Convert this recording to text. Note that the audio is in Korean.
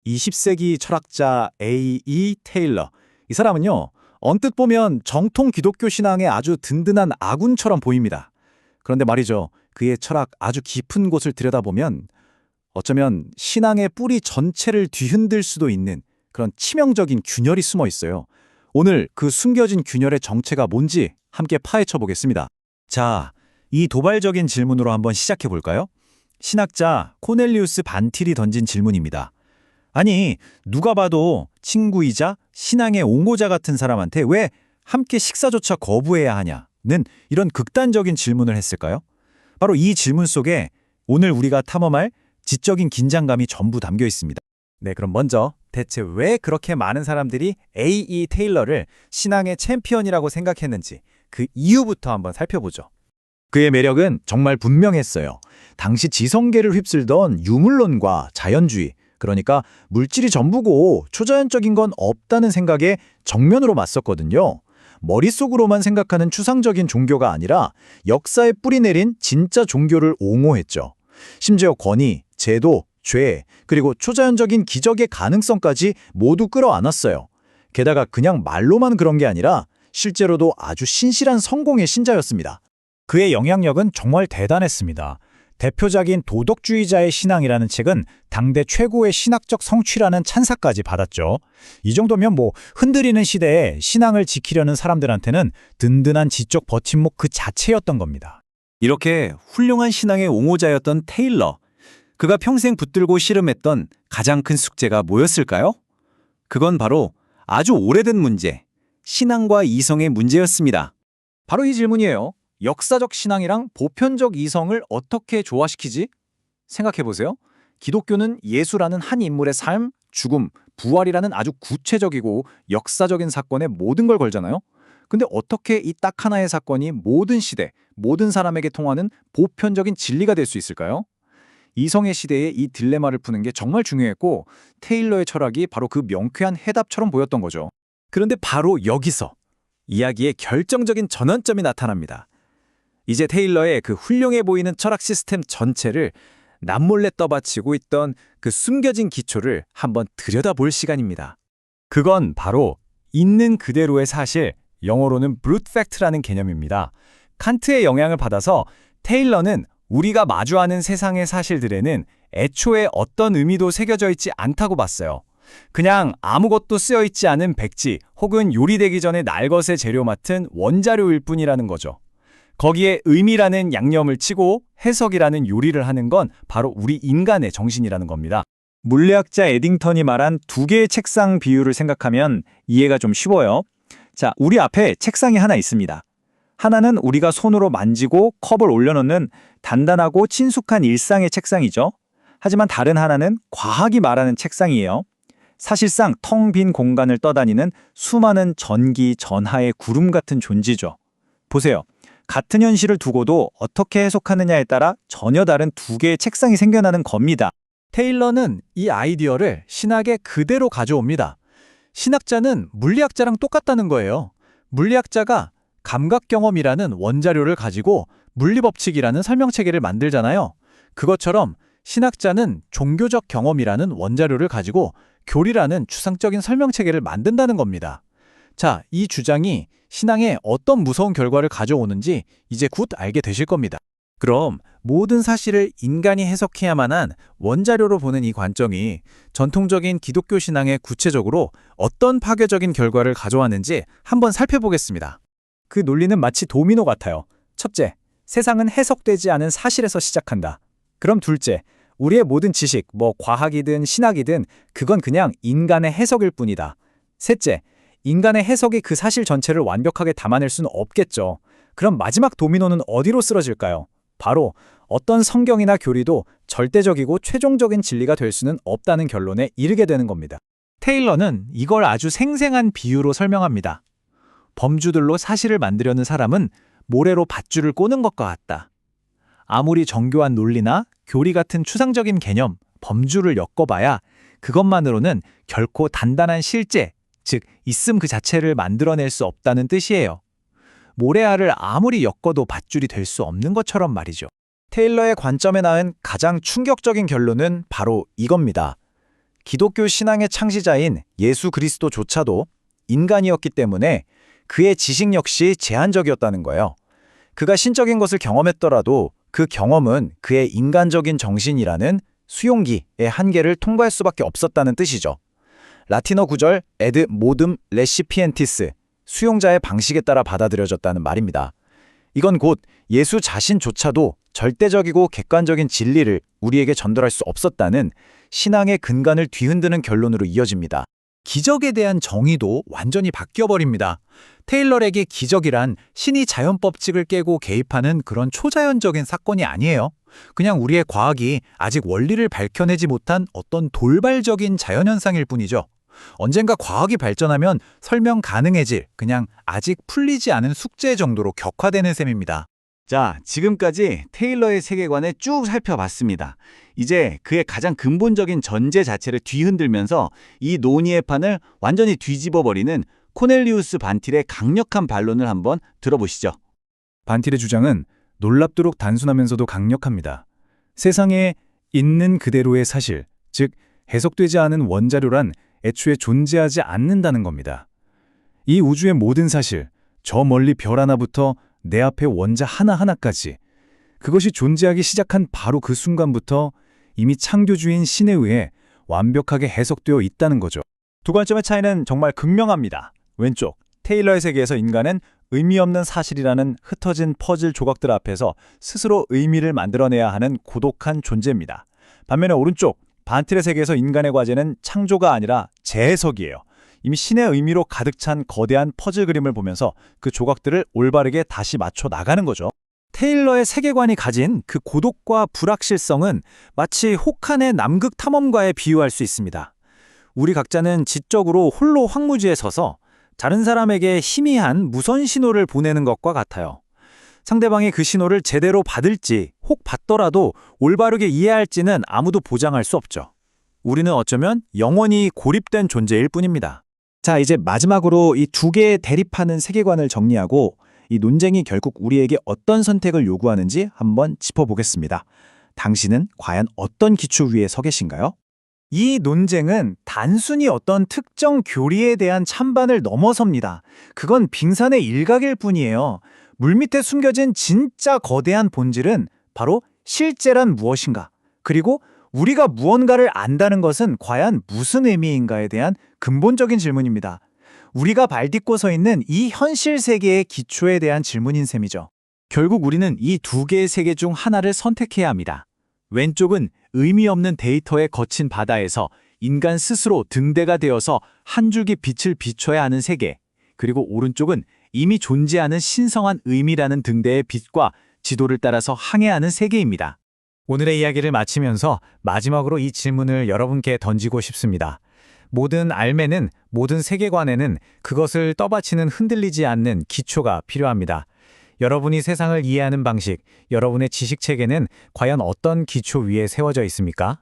20세기 철학자 A.E. 테일러. 이 사람은요, 언뜻 보면 정통 기독교 신앙의 아주 든든한 아군처럼 보입니다. 그런데 말이죠, 그의 철학 아주 깊은 곳을 들여다보면 어쩌면 신앙의 뿌리 전체를 뒤흔들 수도 있는 그런 치명적인 균열이 숨어 있어요. 오늘 그 숨겨진 균열의 정체가 뭔지 함께 파헤쳐 보겠습니다. 자, 이 도발적인 질문으로 한번 시작해 볼까요? 신학자 코넬리우스 반틸이 던진 질문입니다. 아니, 누가 봐도 친구이자 신앙의 옹호자 같은 사람한테 왜 함께 식사조차 거부해야 하냐는 이런 극단적인 질문을 했을까요? 바로 이 질문 속에 오늘 우리가 탐험할 지적인 긴장감이 전부 담겨 있습니다. 네, 그럼 먼저 대체 왜 그렇게 많은 사람들이 A.E. 테일러를 신앙의 챔피언이라고 생각했는지 그 이유부터 한번 살펴보죠. 그의 매력은 정말 분명했어요. 당시 지성계를 휩쓸던 유물론과 자연주의, 그러니까 물질이 전부고 초자연적인 건 없다는 생각에 정면으로 맞섰거든요. 머릿속으로만 생각하는 추상적인 종교가 아니라 역사에 뿌리내린 진짜 종교를 옹호했죠. 심지어 권위, 제도, 죄, 그리고 초자연적인 기적의 가능성까지 모두 끌어안았어요. 게다가 그냥 말로만 그런 게 아니라 실제로도 아주 신실한 성공의 신자였습니다. 그의 영향력은 정말 대단했습니다. 대표작인 도덕주의자의 신앙이라는 책은 당대 최고의 신학적 성취라는 찬사까지 받았죠. 이 정도면 흔들리는 시대에 신앙을 지키려는 사람들한테는 든든한 지적 버팀목 그 자체였던 겁니다. 이렇게 훌륭한 신앙의 옹호자였던 테일러. 그가 평생 붙들고 씨름했던 가장 큰 숙제가 뭐였을까요? 그건 바로 아주 오래된 문제, 신앙과 이성의 문제였습니다. 바로 이 질문이에요. 역사적 신앙이랑 보편적 이성을 어떻게 조화시키지? 생각해보세요. 기독교는 예수라는 한 인물의 삶, 죽음, 부활이라는 아주 구체적이고 역사적인 사건에 모든 걸 걸잖아요. 근데 어떻게 이 딱 하나의 사건이 모든 시대, 모든 사람에게 통하는 보편적인 진리가 될 수 있을까요? 이성의 시대에 이 딜레마를 푸는 게 정말 중요했고 테일러의 철학이 바로 그 명쾌한 해답처럼 보였던 거죠. 그런데 바로 여기서 이야기의 결정적인 전환점이 나타납니다. 이제 테일러의 그 훌륭해 보이는 철학 시스템 전체를 남몰래 떠받치고 있던 그 숨겨진 기초를 한번 들여다볼 시간입니다. 그건 바로 있는 그대로의 사실, 영어로는 brute fact라는 개념입니다. 칸트의 영향을 받아서 테일러는 우리가 마주하는 세상의 사실들에는 애초에 어떤 의미도 새겨져 있지 않다고 봤어요. 그냥 아무것도 쓰여 있지 않은 백지 혹은 요리되기 전에 날것의 재료 맡은 원자료일 뿐이라는 거죠. 거기에 의미라는 양념을 치고 해석이라는 요리를 하는 건 바로 우리 인간의 정신이라는 겁니다. 물리학자 에딩턴이 말한 두 개의 책상 비유를 생각하면 이해가 좀 쉬워요. 자, 우리 앞에 책상이 하나 있습니다. 하나는 우리가 손으로 만지고 컵을 올려놓는 단단하고 친숙한 일상의 책상이죠. 하지만 다른 하나는 과학이 말하는 책상이에요. 사실상 텅 빈 공간을 떠다니는 수많은 전기, 전하의 구름 같은 존재죠. 보세요. 같은 현실을 두고도 어떻게 해석하느냐에 따라 전혀 다른 두 개의 책상이 생겨나는 겁니다. 테일러는 이 아이디어를 신학에 그대로 가져옵니다. 신학자는 물리학자랑 똑같다는 거예요. 물리학자가 감각 경험이라는 원자료를 가지고 물리법칙이라는 설명체계를 만들잖아요. 그것처럼 신학자는 종교적 경험이라는 원자료를 가지고 교리라는 추상적인 설명체계를 만든다는 겁니다. 자, 이 주장이 신앙에 어떤 무서운 결과를 가져오는지 이제 곧 알게 되실 겁니다. 그럼 모든 사실을 인간이 해석해야만 한 원자료로 보는 이 관점이 전통적인 기독교 신앙에 구체적으로 어떤 파괴적인 결과를 가져왔는지 한번 살펴보겠습니다. 그 논리는 마치 도미노 같아요. 첫째, 세상은 해석되지 않은 사실에서 시작한다. 그럼 둘째, 우리의 모든 지식, 과학이든 신학이든 그건 그냥 인간의 해석일 뿐이다. 셋째, 인간의 해석이 그 사실 전체를 완벽하게 담아낼 수는 없겠죠. 그럼 마지막 도미노는 어디로 쓰러질까요? 바로 어떤 성경이나 교리도 절대적이고 최종적인 진리가 될 수는 없다는 결론에 이르게 되는 겁니다. 테일러는 이걸 아주 생생한 비유로 설명합니다. 범주들로 사실을 만들려는 사람은 모래로 밧줄을 꼬는 것과 같다. 아무리 정교한 논리나 교리 같은 추상적인 개념, 범주를 엮어봐야 그것만으로는 결코 단단한 실제, 즉 있음 그 자체를 만들어낼 수 없다는 뜻이에요. 모래알을 아무리 엮어도 밧줄이 될 수 없는 것처럼 말이죠. 테일러의 관점에 낳은 가장 충격적인 결론은 바로 이겁니다. 기독교 신앙의 창시자인 예수 그리스도조차도 인간이었기 때문에 그의 지식 역시 제한적이었다는 거예요. 그가 신적인 것을 경험했더라도 그 경험은 그의 인간적인 정신이라는 수용기의 한계를 통과할 수밖에 없었다는 뜻이죠. 라틴어 구절 에드 모듬 레시피엔티스, 수용자의 방식에 따라 받아들여졌다는 말입니다. 이건 곧 예수 자신조차도 절대적이고 객관적인 진리를 우리에게 전달할 수 없었다는 신앙의 근간을 뒤흔드는 결론으로 이어집니다. 기적에 대한 정의도 완전히 바뀌어버립니다. 테일러에게 기적이란 신이 자연 법칙을 깨고 개입하는 그런 초자연적인 사건이 아니에요. 그냥 우리의 과학이 아직 원리를 밝혀내지 못한 어떤 돌발적인 자연현상일 뿐이죠. 언젠가 과학이 발전하면 설명 가능해질 그냥 아직 풀리지 않은 숙제 정도로 격화되는 셈입니다. 자, 지금까지 테일러의 세계관을 쭉 살펴봤습니다. 이제 그의 가장 근본적인 전제 자체를 뒤흔들면서 이 논의의 판을 완전히 뒤집어버리는 코넬리우스 반틸의 강력한 반론을 한번 들어보시죠. 반틸의 주장은 놀랍도록 단순하면서도 강력합니다. 세상에 있는 그대로의 사실, 즉 해석되지 않은 원자료란 애초에 존재하지 않는다는 겁니다. 이 우주의 모든 사실, 저 멀리 별 하나부터 내 앞에 원자 하나하나까지, 그것이 존재하기 시작한 바로 그 순간부터 이미 창조주인 신에 의해 완벽하게 해석되어 있다는 거죠. 두 관점의 차이는 정말 극명합니다. 왼쪽, 테일러의 세계에서 인간은 의미 없는 사실이라는 흩어진 퍼즐 조각들 앞에서 스스로 의미를 만들어내야 하는 고독한 존재입니다. 반면에 오른쪽, 반틸의 세계에서 인간의 과제는 창조가 아니라 재해석이에요. 이미 신의 의미로 가득 찬 거대한 퍼즐 그림을 보면서 그 조각들을 올바르게 다시 맞춰 나가는 거죠. 테일러의 세계관이 가진 그 고독과 불확실성은 마치 혹한의 남극 탐험가에 비유할 수 있습니다. 우리 각자는 지적으로 홀로 황무지에 서서 다른 사람에게 희미한 무선 신호를 보내는 것과 같아요. 상대방이 그 신호를 제대로 받을지 혹 받더라도 올바르게 이해할지는 아무도 보장할 수 없죠. 우리는 어쩌면 영원히 고립된 존재일 뿐입니다. 자, 이제 마지막으로 이 두 개의 대립하는 세계관을 정리하고 이 논쟁이 결국 우리에게 어떤 선택을 요구하는지 한번 짚어보겠습니다. 당신은 과연 어떤 기초 위에 서 계신가요? 이 논쟁은 단순히 어떤 특정 교리에 대한 찬반을 넘어섭니다. 그건 빙산의 일각일 뿐이에요. 물밑에 숨겨진 진짜 거대한 본질은 바로 실제란 무엇인가, 그리고 우리가 무언가를 안다는 것은 과연 무슨 의미인가에 대한 근본적인 질문입니다. 우리가 발딛고 서 있는 이 현실 세계의 기초에 대한 질문인 셈이죠. 결국 우리는 이 두 개의 세계 중 하나를 선택해야 합니다. 왼쪽은 의미 없는 데이터의 거친 바다에서 인간 스스로 등대가 되어서 한 줄기 빛을 비춰야 하는 세계, 그리고 오른쪽은 이미 존재하는 신성한 의미라는 등대의 빛과 지도를 따라서 항해하는 세계입니다. 오늘의 이야기를 마치면서 마지막으로 이 질문을 여러분께 던지고 싶습니다. 모든 알매는, 모든 세계관에는 그것을 떠받치는 흔들리지 않는 기초가 필요합니다. 여러분이 세상을 이해하는 방식, 여러분의 지식체계는 과연 어떤 기초 위에 세워져 있습니까?